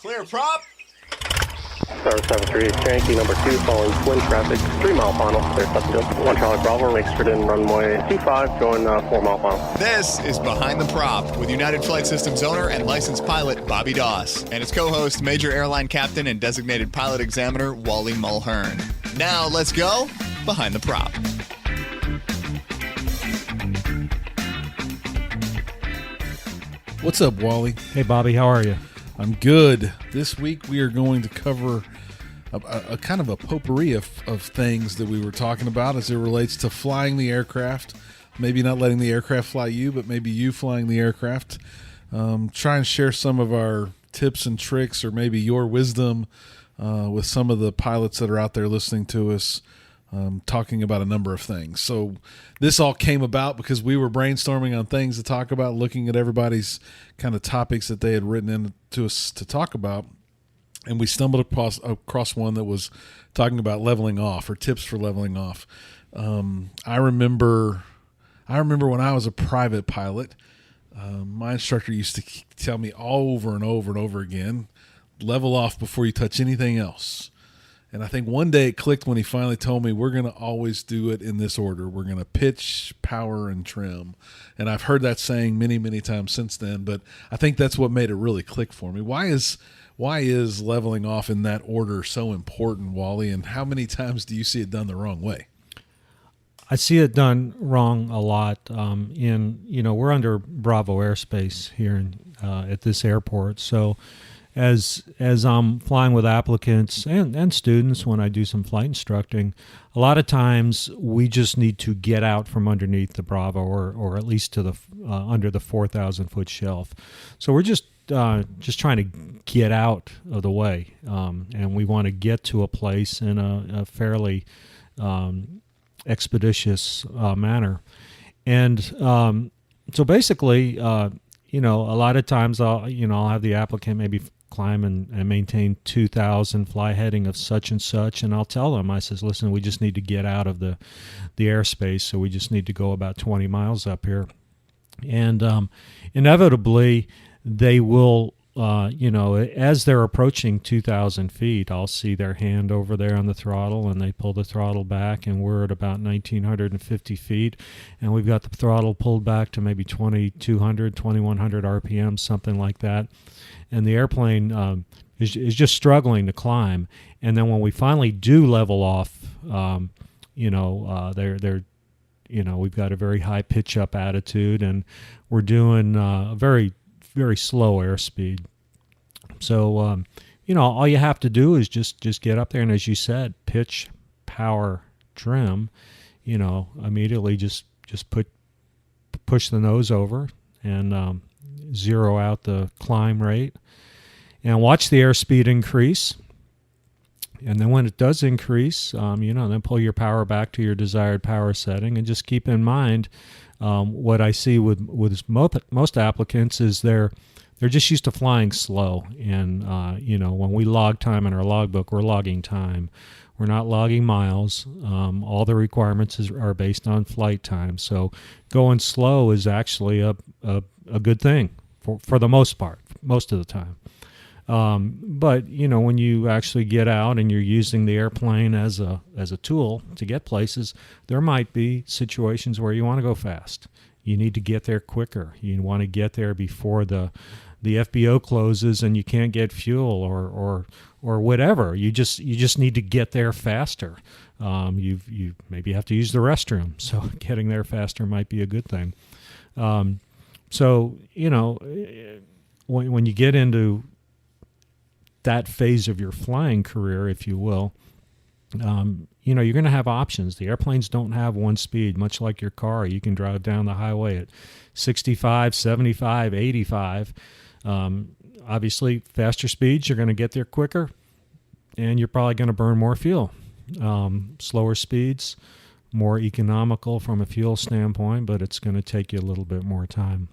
Clear prop. Star 738, Yankee number 2, following twin traffic, 3 mile final, clear Sutton. 1 Charlie Bravo, extra in runway 25, going 4 mile final. This is Behind the Prop with United Flight Systems owner and licensed pilot Bobby Doss and his co-host, Major Airline Captain and designated pilot examiner Wally Mulhern. Now let's go Behind the Prop. What's up, Wally? Hey, Bobby, how are you? I'm good. This week we are going to cover a kind of a potpourri of things that we were talking about as it relates to flying the aircraft. Maybe not letting the aircraft fly you, but maybe you flying the aircraft. Try and share some of our tips and tricks or maybe your wisdom with some of the pilots that are out there listening to us, talking about a number of things. So this all came about because we were brainstorming on things to talk about, looking at everybody's kind of topics that they had written in to us to talk about. And we stumbled across one that was talking about leveling off or tips for leveling off. I remember when I was a private pilot, my instructor used to tell me over and over and over again, level off before you touch anything else. And I think one day it clicked when he finally told me we're going to always do it in this order. We're going to pitch, power, and trim. And I've heard that saying many, many times since then, but I think that's what made it really click for me. Why is leveling off in that order so important, Wally, and how many times do you see it done the wrong way? I see it done wrong a lot. We're under Bravo airspace here at this airport, so as I'm flying with applicants and students when I do some flight instructing, a lot of times we just need to get out from underneath the Bravo or at least to the under the 4,000-foot shelf. So we're just trying to get out of the way, and we want to get to a place in a fairly expeditious manner. And so basically, a lot of times I'll have the applicant maybe climb and maintain 2,000, fly heading of such and such, and I'll tell them, I says, listen, we just need to get out of the airspace, so we just need to go about 20 miles up here. And inevitably, they will, as they're approaching 2,000 feet, I'll see their hand over there on the throttle, and they pull the throttle back, and we're at about 1,950 feet, and we've got the throttle pulled back to maybe 2,200, 2,100 RPM, something like that. And the airplane is just struggling to climb. And then when we finally do level off, we've got a very high pitch up attitude, and we're doing a very, very slow airspeed. So, all you have to do is just get up there, and as you said, pitch, power, trim. Immediately just push the nose over and zero out the climb rate, and watch the airspeed increase. And then when it does increase, then pull your power back to your desired power setting, and just keep in mind what I see with most applicants is they're just used to flying slow. And when we log time in our logbook, we're logging time. We're not logging miles. All the requirements are based on flight time. So going slow is actually a good thing for the most part, most of the time. But when you actually get out and you're using the airplane as a tool to get places, there might be situations where you want to go fast. You need to get there quicker. You want to get there before the FBO closes and you can't get fuel or whatever. You just need to get there faster. You maybe have to use the restroom, so getting there faster might be a good thing. When you get into that phase of your flying career, if you will, you're going to have options. The airplanes don't have one speed, much like your car. You can drive down the highway at 65, 75, 85. Obviously, faster speeds, you're going to get there quicker, and you're probably going to burn more fuel. Slower speeds, more economical from a fuel standpoint, but it's going to take you a little bit more time.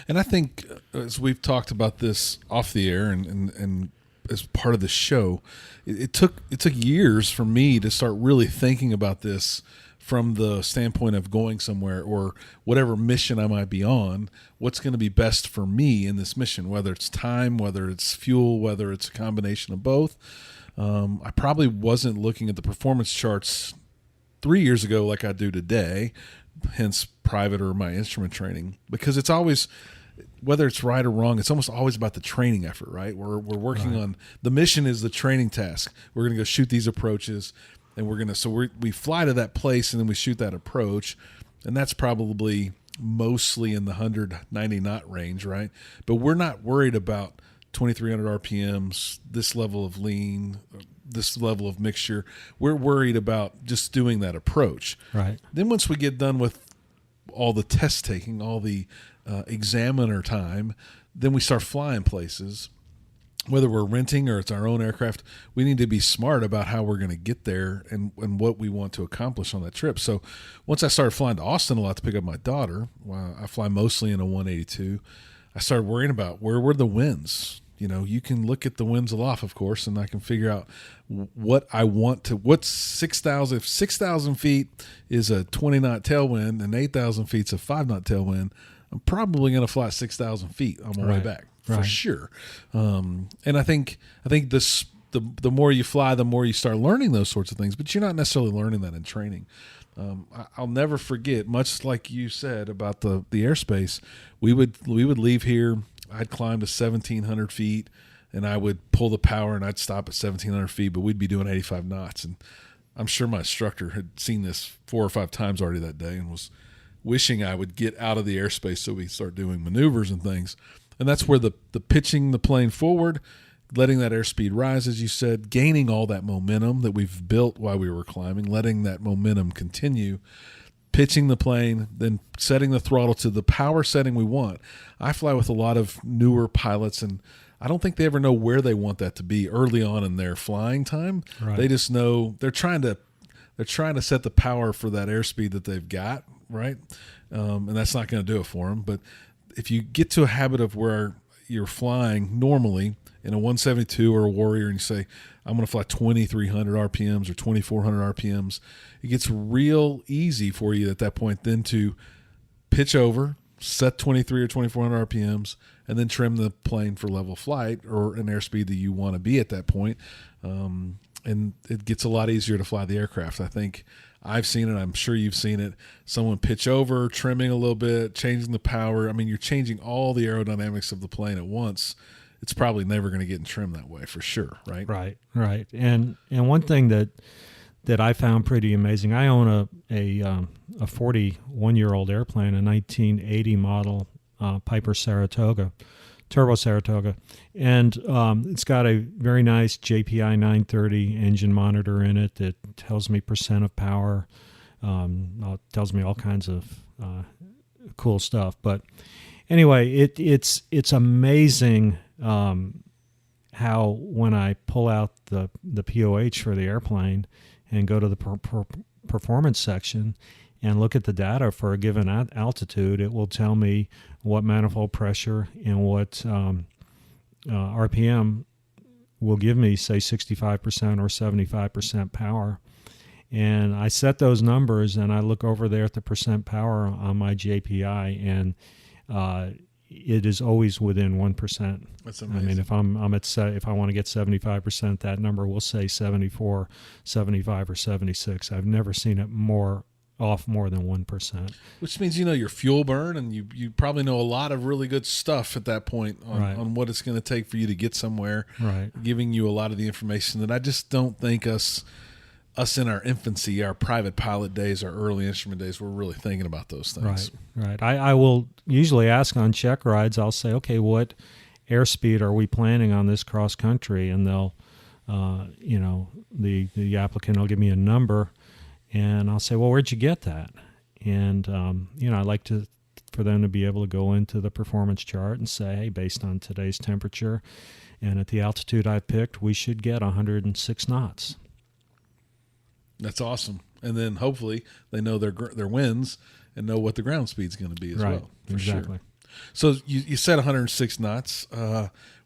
And I think, as we've talked about this off the air and as part of the show, it took years for me to start really thinking about this from the standpoint of going somewhere or whatever mission I might be on, what's going to be best for me in this mission, whether it's time, whether it's fuel, whether it's a combination of both. I probably wasn't looking at the performance charts 3 years ago like I do today, hence private or my instrument training, because it's always, whether it's right or wrong, it's almost always about the training effort, right? We're working on, the mission is the training task. We're going to go shoot these approaches, and we fly to that place and then we shoot that approach, and that's probably mostly in the 190 knot range, right? But we're not worried about 2,300 RPMs, this level of lean, this level of mixture. We're worried about just doing that approach. Right. Then once we get done with all the test taking, all the examiner time, then we start flying places. Whether we're renting or it's our own aircraft, we need to be smart about how we're going to get there and what we want to accomplish on that trip. So once I started flying to Austin a lot to pick up my daughter, I fly mostly in a 182, I started worrying about where were the winds. You know, you can look at the winds aloft, of course, and I can figure out what I want to, what's 6,000, if 6,000 feet is a 20 knot tailwind and 8,000 feet is a 5 knot tailwind, I'm probably going to fly 6,000 feet on my way back for sure. And I think this, the more you fly, the more you start learning those sorts of things, but you're not necessarily learning that in training. I'll never forget, much like you said about the airspace, we would leave here. I'd climb to 1,700 feet, and I would pull the power, and I'd stop at 1,700 feet, but we'd be doing 85 knots. And I'm sure my instructor had seen this 4 or 5 times already that day and was wishing I would get out of the airspace so we start doing maneuvers and things. And that's where the pitching the plane forward, letting that airspeed rise, as you said, gaining all that momentum that we've built while we were climbing, letting that momentum continue, pitching the plane, then setting the throttle to the power setting we want. I fly with a lot of newer pilots, and I don't think they ever know where they want that to be early on in their flying time. Right. They just know they're trying to set the power for that airspeed that they've got, right? And that's not going to do it for them. But if you get to a habit of where you're flying normally in a 172 or a Warrior, and you say, I'm going to fly 2,300 RPMs or 2,400 RPMs, it gets real easy for you at that point then to pitch over, set 23 or 2,400 RPMs, and then trim the plane for level flight or an airspeed that you want to be at that point. And it gets a lot easier to fly the aircraft. I think I've seen it. I'm sure you've seen it. Someone pitch over, trimming a little bit, changing the power. I mean, you're changing all the aerodynamics of the plane at once. It's probably never going to get in trim that way for sure, right? Right. And one thing that I found pretty amazing, I own a 41-year-old airplane, a 1980 model Piper Saratoga, Turbo Saratoga, and it's got a very nice JPI 930 engine monitor in it that tells me percent of power, tells me all kinds of cool stuff. But anyway, it's amazing how when I pull out the POH for the airplane and go to the performance section and look at the data for a given altitude, it will tell me what manifold pressure and what RPM will give me, say, 65% or 75% power. And I set those numbers, and I look over there at the percent power on my JPI, and it is always within 1%. That's amazing. I mean, if I want to get 75%, that number will say 74, 75, or 76. I've never seen it off more than 1%. Which means you know your fuel burn, and you probably know a lot of really good stuff at that point on what it's going to take for you to get somewhere. Right. Giving you a lot of the information that I just don't think us in our infancy, our private pilot days, our early instrument days, we're really thinking about those things. Right. I will usually ask on check rides, I'll say, okay, what airspeed are we planning on this cross country? And they'll, the applicant will give me a number, and I'll say, well, where'd you get that? And, I like for them to be able to go into the performance chart and say, hey, based on today's temperature and at the altitude I picked, we should get 106 knots. That's awesome. And then hopefully they know their winds and know what the ground speed's going to be as well. For exactly. Sure. So you said 106 knots.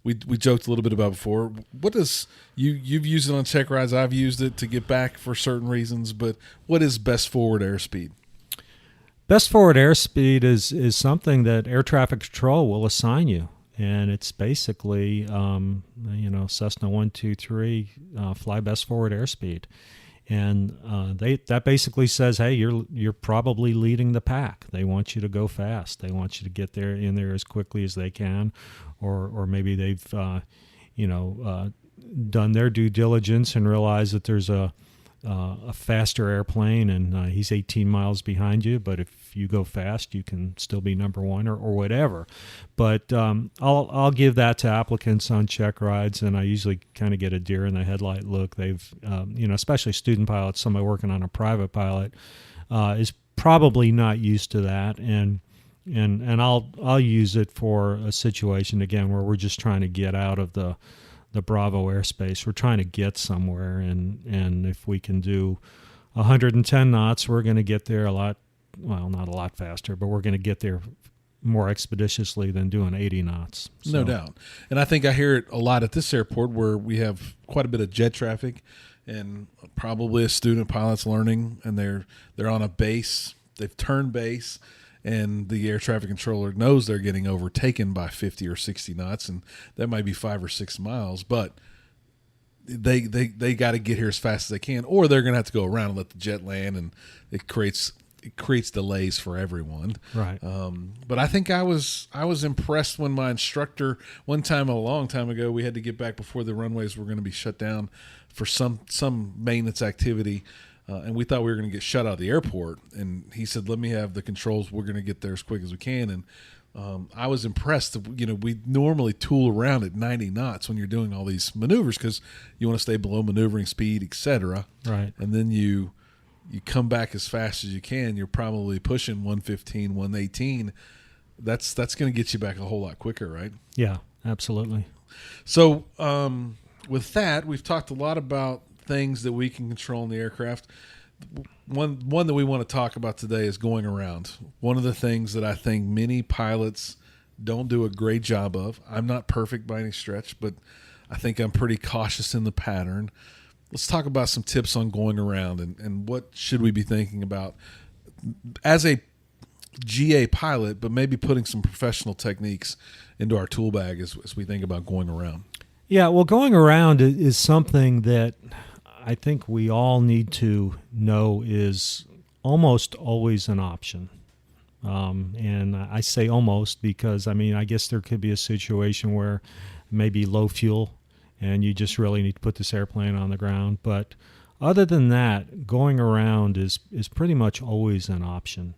we joked a little bit about before. What does you've used it on check rides? I've used it to get back for certain reasons. But what is best forward airspeed? Best forward airspeed is something that air traffic control will assign you, and it's basically Cessna 123 fly best forward airspeed, and that basically says, hey, you're probably leading the pack. They want you to go fast. They want you to get in there as quickly as they can, or maybe they've done their due diligence and realized that there's a faster airplane and he's 18 miles behind you, but if you go fast you can still be number one or whatever. But I'll give that to applicants on check rides, and I usually kind of get a deer in the headlight look. They've especially student pilots, somebody working on a private pilot is probably not used to that, and I'll use it for a situation again where we're just trying to get out of the Bravo airspace. We're trying to get somewhere, and if we can do 110 knots, we're going to get there not a lot faster, but we're going to get there more expeditiously than doing 80 knots. So. No doubt. And I think I hear it a lot at this airport where we have quite a bit of jet traffic and probably a student pilot's learning, and they're on a base. They've turned base, and the air traffic controller knows they're getting overtaken by 50 or 60 knots, and that might be 5 or 6 miles, but they got to get here as fast as they can, or they're going to have to go around and let the jet land, and it creates delays for everyone. Right. But I think I was impressed when my instructor, one time a long time ago, we had to get back before the runways were going to be shut down for some maintenance activity. And we thought we were going to get shut out of the airport. And he said, let me have the controls. We're going to get there as quick as we can. And I was impressed. We normally tool around at 90 knots when you're doing all these maneuvers because you want to stay below maneuvering speed, etc. Right. And then you come back as fast as you can. You're probably pushing 115, 118. That's going to get you back a whole lot quicker, right? Yeah, absolutely. So with that, we've talked a lot about things that we can control in the aircraft. One that we want to talk about today is going around. One of the things that I think many pilots don't do a great job of. I'm not perfect by any stretch, but I think I'm pretty cautious in the pattern. Let's talk about some tips on going around and what should we be thinking about as a GA pilot, but maybe putting some professional techniques into our tool bag as we think about going around. Yeah, well, going around is something that I think we all need to know is almost always an option. And I say almost because, I guess there could be a situation where maybe low fuel and you just really need to put this airplane on the ground. But other than that, going around is pretty much always an option.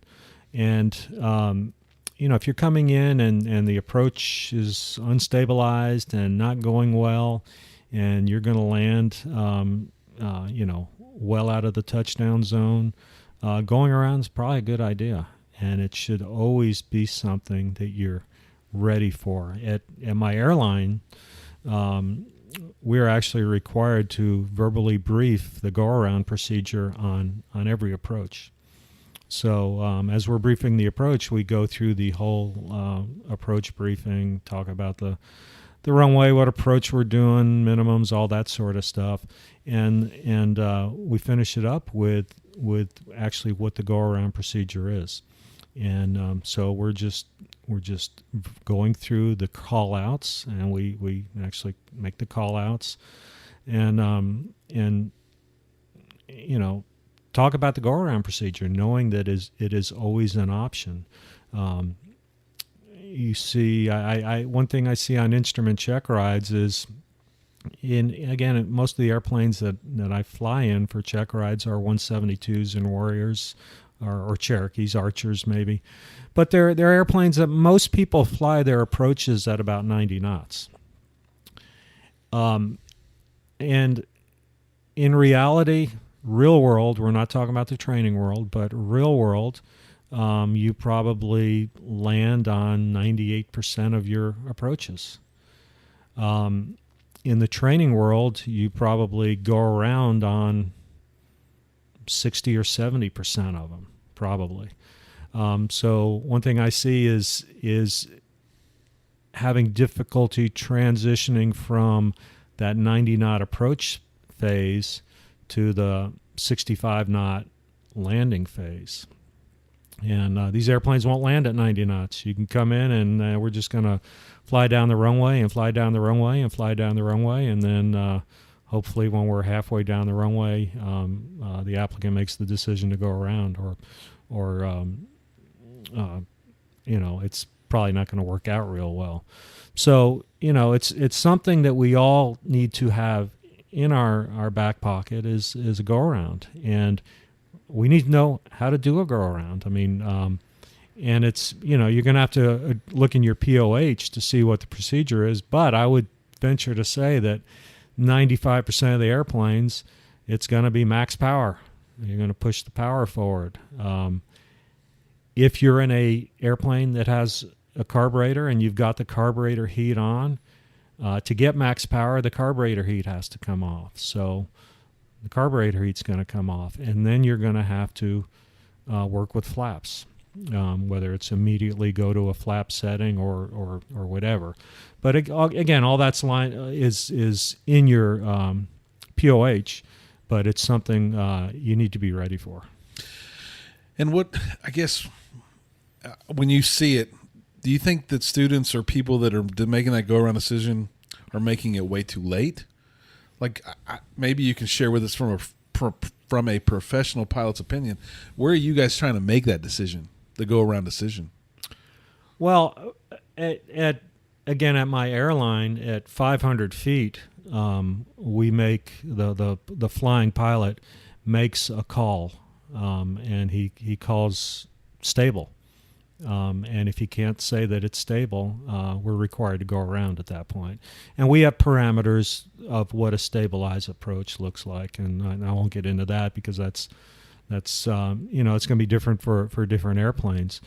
And, if you're coming in and the approach is unstabilized and not going well, and you're going to land well out of the touchdown zone, going around is probably a good idea. And it should always be something that you're ready for. At my airline, we're actually required to verbally brief the go-around procedure on every approach. So as we're briefing the approach, we go through the whole approach briefing, talk about the runway, what approach we're doing, minimums, all that sort of stuff, and we finish it up with actually what the go-around procedure is, and so we're just going through the call-outs, and we actually make the call-outs, and talk about the go-around procedure, knowing that it is always an option. You see, one thing I see on instrument check rides is, most of the airplanes that I fly in for check rides are 172s and Warriors, or Cherokees, Archers maybe. But they're airplanes that most people fly their approaches at about 90 knots. And in reality, real world, we're not talking about the training world, but real world, you probably land on 98% of your approaches. In the training world, you probably go around on 60 or 70% of them, probably. So one thing I see is having difficulty transitioning from that 90 knot approach phase to the 65 knot landing phase. And these airplanes won't land at 90 knots. You can come in and we're just going to fly down the runway and fly down the runway and fly down the runway, and then hopefully when we're halfway down the runway, the applicant makes the decision to go around, or it's probably not going to work out real well. So, it's something that we all need to have in our back pocket is a go-around. And we need to know how to do a go-around. I mean, and it's, you're going to have to look in your POH to see what the procedure is. But I would venture to say that 95% of the airplanes, it's going to be max power. You're going to push the power forward. If you're in a airplane that has a carburetor and you've got the carburetor heat on, to get max power, the carburetor heat has to come off. So the carburetor heat's going to come off, and then you're going to have to work with flaps, whether it's immediately go to a flap setting or whatever. But again, all that's is in your POH, but it's something you need to be ready for. And what, I guess, when you see it, do you think that students or people that are making that go-around decision are making it way too late? Like, maybe you can share with us from a professional pilot's opinion, where are you guys trying to make that decision, the go-around decision? Well, at my airline at 500 feet, we make the flying pilot makes a call, and he calls stable. And if he can't say that it's stable, we're required to go around at that point. And we have parameters of what a stabilized approach looks like, and I won't get into that because that's it's going to be different for different airplanes.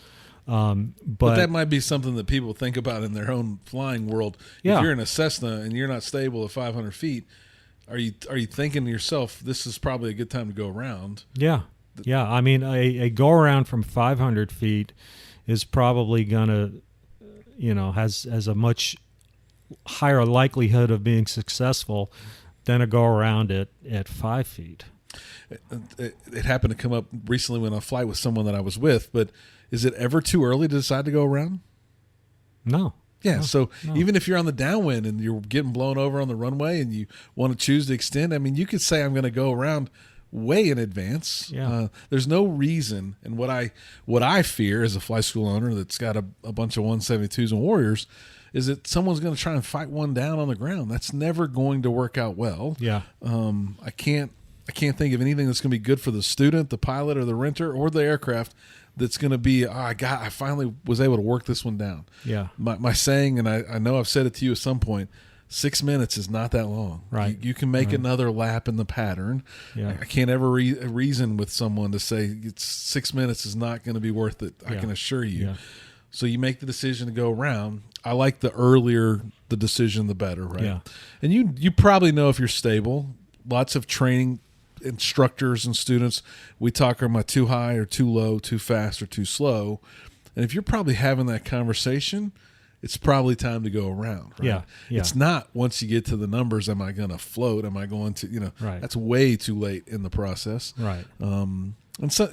But that might be something that people think about in their own flying world. Yeah. If you're in a Cessna and you're not stable at 500 feet, are you thinking to yourself, this is probably a good time to go around? Yeah. I mean, a go around from 500 feet is probably going to, has a much higher likelihood of being successful than a go around at 5 feet. It happened to come up recently when on a flight with someone that I was with, but is it ever too early to decide to go around? No. Yeah, No. Even if you're on the downwind and you're getting blown over on the runway and you want to choose to extend, I mean, you could say I'm going to go around way in advance. Yeah. There's no reason, and what I fear as a flight school owner that's got a bunch of 172s and Warriors is that someone's going to try and fight one down on the ground. That's never going to work out well. Yeah. I can't think of anything that's going to be good for the student, the pilot, or the renter, or the aircraft that's going to be, I finally was able to work this one down. Yeah. My saying, and I know I've said it to you at some point, 6 minutes is not that long. Right. You can make another lap in the pattern. Yeah. I can't ever reason with someone to say 6 minutes is not going to be worth it. I can assure you. Yeah. So you make the decision to go around. I like the earlier the decision, the better, right? Yeah. And you probably know if you're stable. Lots of training instructors and students, we talk, am I too high or too low, too fast or too slow? And if you're probably having that conversation, it's probably time to go around, right? Yeah. It's not once you get to the numbers, am I going to float? Am I going to, Right. That's way too late in the process. Right. And so,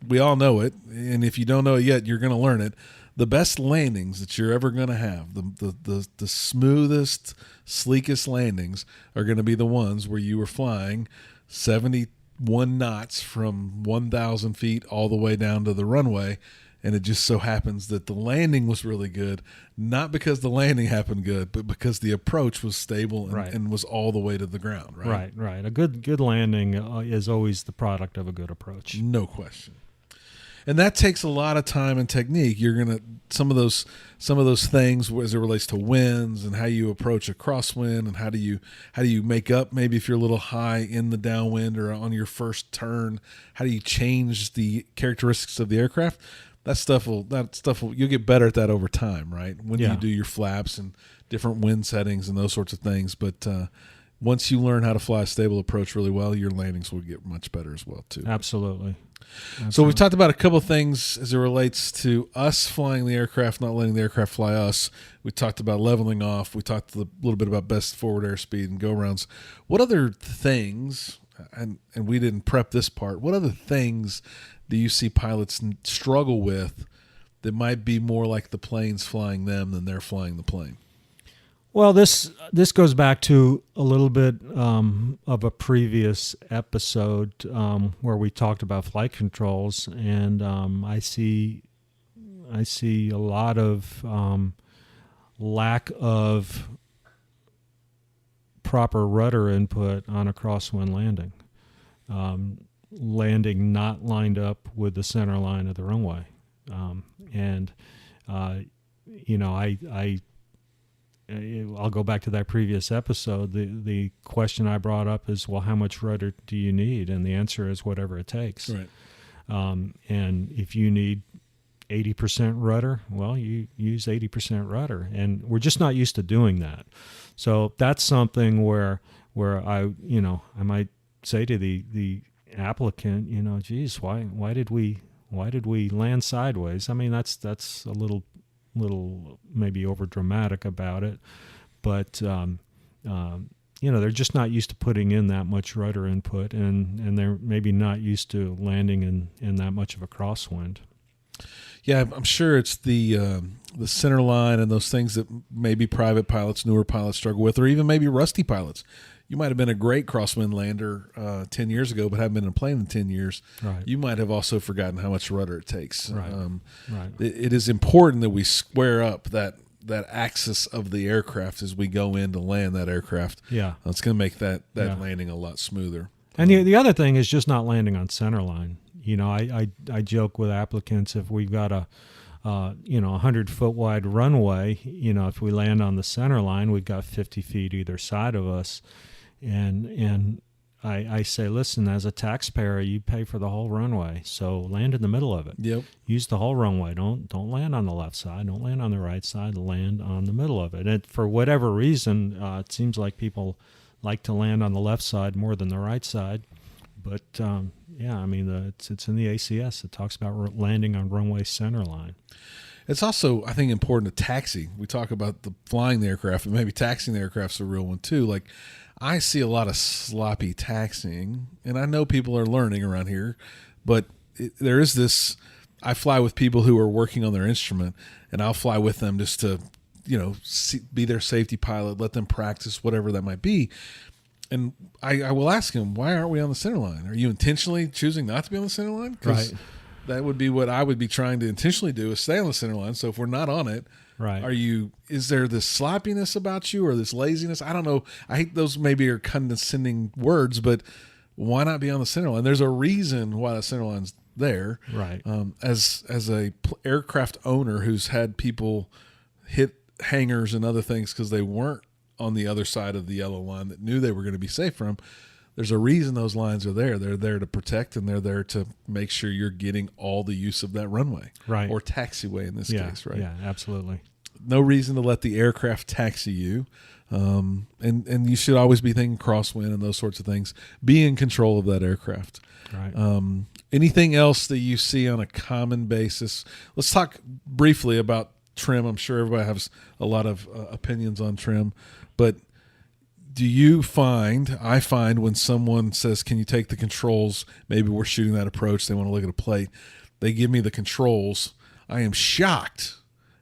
we all know it. And if you don't know it yet, you're going to learn it. The best landings that you're ever going to have, the smoothest, sleekest landings are going to be the ones where you were flying 71 knots from 1,000 feet all the way down to the runway. And it just so happens that the landing was really good, not because the landing happened good, but because the approach was stable and was all the way to the ground, right? Right. A good landing is always the product of a good approach. No question. And that takes a lot of time and technique. You're gonna some of those things as it relates to winds and how you approach a crosswind and how do you make up maybe if you're a little high in the downwind or on your first turn. How do you change the characteristics of the aircraft? That stuff will you'll get better at that over time, right? When you do your flaps and different wind settings and those sorts of things. But once you learn how to fly a stable approach really well, your landings will get much better as well too. Absolutely. So we've talked about a couple of things as it relates to us flying the aircraft, not letting the aircraft fly us. We talked about leveling off. We talked a little bit about best forward airspeed and go-rounds. What other things, and we didn't prep this part, what other things do you see pilots struggle with that might be more like the plane's flying them than they're flying the plane? Well, this goes back to a little bit of a previous episode where we talked about flight controls, and I see a lot of lack of proper rudder input on a crosswind landing, landing not lined up with the center line of the runway, I'll go back to that previous episode. The question I brought up is, well, how much rudder do you need? And the answer is whatever it takes. Right. And if you need 80% rudder, well, you use 80% rudder. And we're just not used to doing that. So that's something where I might say to the applicant, geez, why did we land sideways? I mean, that's a little maybe over dramatic about it, but they're just not used to putting in that much rudder input, and they're maybe not used to landing in that much of a crosswind. Yeah, I'm sure it's the center line and those things that maybe private pilots, newer pilots struggle with, or even maybe rusty pilots. You might have been a great crosswind lander 10 years ago, but haven't been in a plane in 10 years. Right. You might have also forgotten how much rudder it takes. Right. Right. It is important that we square up that axis of the aircraft as we go in to land that aircraft. Yeah. It's going to make that landing a lot smoother. And the other thing is just not landing on center line. I joke with applicants, if we've got a 100-foot wide runway, if we land on the center line, we've got 50 feet either side of us. And I say, listen, as a taxpayer, you pay for the whole runway, so land in the middle of it. Yep. Use the whole runway. Don't land on the left side. Don't land on the right side. Land on the middle of it. And for whatever reason, it seems like people like to land on the left side more than the right side. But it's in the ACS. It talks about landing on runway center line. It's also, I think, important to taxi. We talk about the flying the aircraft, and maybe taxiing the aircraft's a real one too. Like, I see a lot of sloppy taxiing, and I know people are learning around here, but there is this. I fly with people who are working on their instrument, and I'll fly with them just to, be their safety pilot, let them practice whatever that might be. And I will ask him, why aren't we on the center line? Are you intentionally choosing not to be on the center line? Because that would be what I would be trying to intentionally do, is stay on the center line. So if we're not on it, right? Is there this sloppiness about you or this laziness? I don't know. I hate those maybe are condescending words, but why not be on the center line? There's a reason why the center line's there. Right. As a aircraft owner who's had people hit hangars and other things because they weren't on the other side of the yellow line that knew they were going to be safe from, there's a reason those lines are there. They're there to protect, and they're there to make sure you're getting all the use of that runway, right, or taxiway in this case, right? Yeah, absolutely. No reason to let the aircraft taxi you, and you should always be thinking crosswind and those sorts of things. Be in control of that aircraft. Right. Anything else that you see on a common basis? Let's talk briefly about trim. I'm sure everybody has a lot of opinions on trim, but I find when someone says, can you take the controls, maybe we're shooting that approach, they want to look at a plate, they give me the controls, I am shocked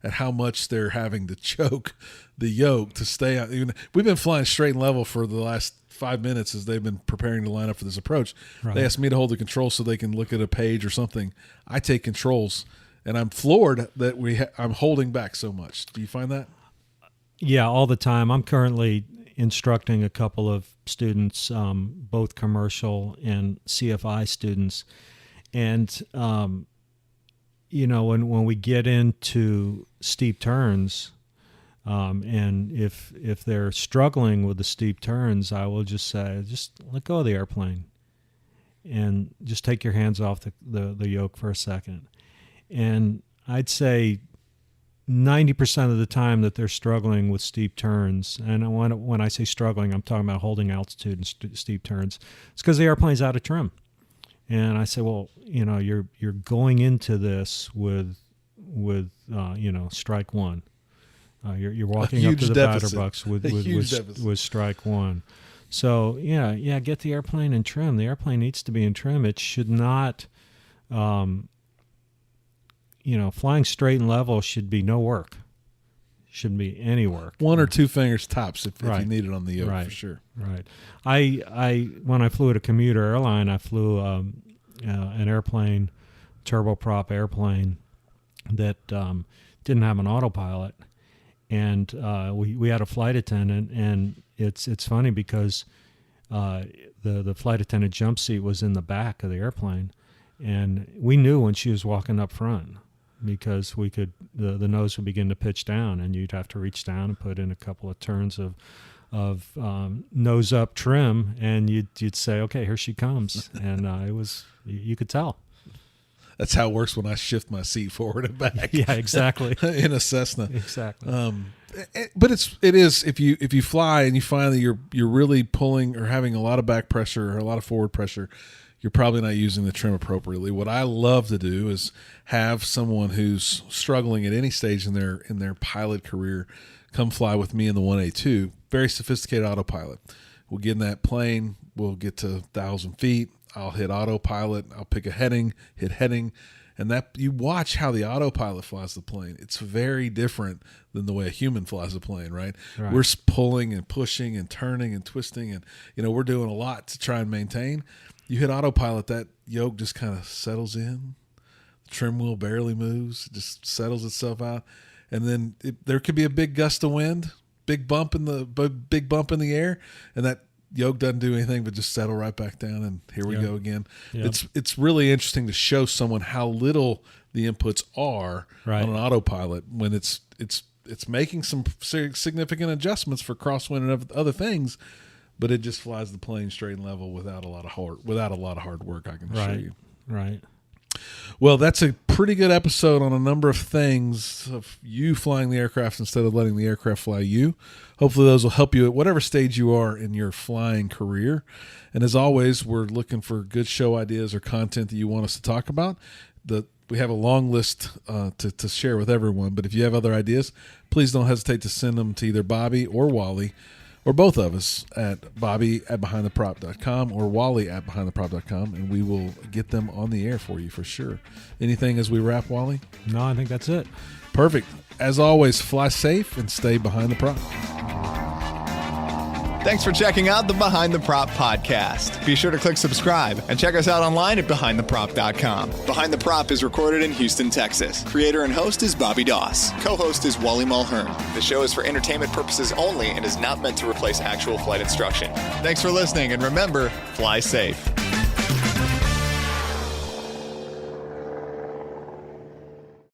at how much they're having to choke the yoke to stay out. We've been flying straight and level for the last 5 minutes as they've been preparing to line up for this approach. Right. They asked me to hold the controls so they can look at a page or something. I take controls, and I'm floored that I'm holding back so much. Do you find that? Yeah, all the time. I'm currently instructing a couple of students, both commercial and CFI students. And, when we get into steep turns, and if they're struggling with the steep turns, I will just say, just let go of the airplane and just take your hands off the yoke for a second. And I'd say 90% of the time that they're struggling with steep turns, and when I say struggling, I'm talking about holding altitude and steep turns, it's because the airplane's out of trim. And I say, well, you're going into this with strike one. You're walking up to the batter box with strike one. So yeah, get the airplane in trim. The airplane needs to be in trim. It should not. Flying straight and level should be no work. Shouldn't be any work. 1 or 2 fingers tops if you need it on the yoke, for sure. Right. I when I flew at a commuter airline, I flew an airplane, turboprop airplane that didn't have an autopilot, and we had a flight attendant, and it's funny because the flight attendant jump seat was in the back of the airplane, and we knew when she was walking up front, because we could the nose would begin to pitch down, and you'd have to reach down and put in a couple of turns of nose up trim, and you'd say, okay, here she comes, and it was, you could tell. That's how it works when I shift my seat forward and back. Yeah, exactly. In a Cessna, exactly. But it is if you fly and you find that you're really pulling or having a lot of back pressure or a lot of forward pressure, you're probably not using the trim appropriately. What I love to do is have someone who's struggling at any stage in their pilot career come fly with me in the 1A2. Very sophisticated autopilot. We'll get in that plane. We'll get to 1,000 feet. I'll hit autopilot. I'll pick a heading, hit heading, and that you watch how the autopilot flies the plane. It's very different than the way a human flies a plane, right? We're pulling and pushing and turning and twisting, and we're doing a lot to try and maintain. You hit autopilot, that yoke just kind of settles in. The trim wheel barely moves. It just settles itself out. And then there could be a big gust of wind, big bump in the air, and that yoke doesn't do anything but just settle right back down, and here we go again. Yep. It's really interesting to show someone how little the inputs are on an autopilot when it's making some significant adjustments for crosswind and other things, but it just flies the plane straight and level without a lot of hard work, I can assure you. Right. Well, that's a pretty good episode on a number of things of you flying the aircraft instead of letting the aircraft fly you. Hopefully those will help you at whatever stage you are in your flying career. And as always, we're looking for good show ideas or content that you want us to talk about. We have a long list to share with everyone, but if you have other ideas, please don't hesitate to send them to either Bobby or Wally, or both of us, at Bobby@BehindTheProp.com or Wally@BehindTheProp.com, and we will get them on the air for you for sure. Anything as we wrap, Wally? No, I think that's it. Perfect. As always, fly safe and stay behind the prop. Thanks for checking out the Behind the Prop podcast. Be sure to click subscribe and check us out online at BehindTheProp.com. Behind the Prop is recorded in Houston, Texas. Creator and host is Bobby Doss. Co-host is Wally Mulhern. The show is for entertainment purposes only and is not meant to replace actual flight instruction. Thanks for listening, and remember, fly safe.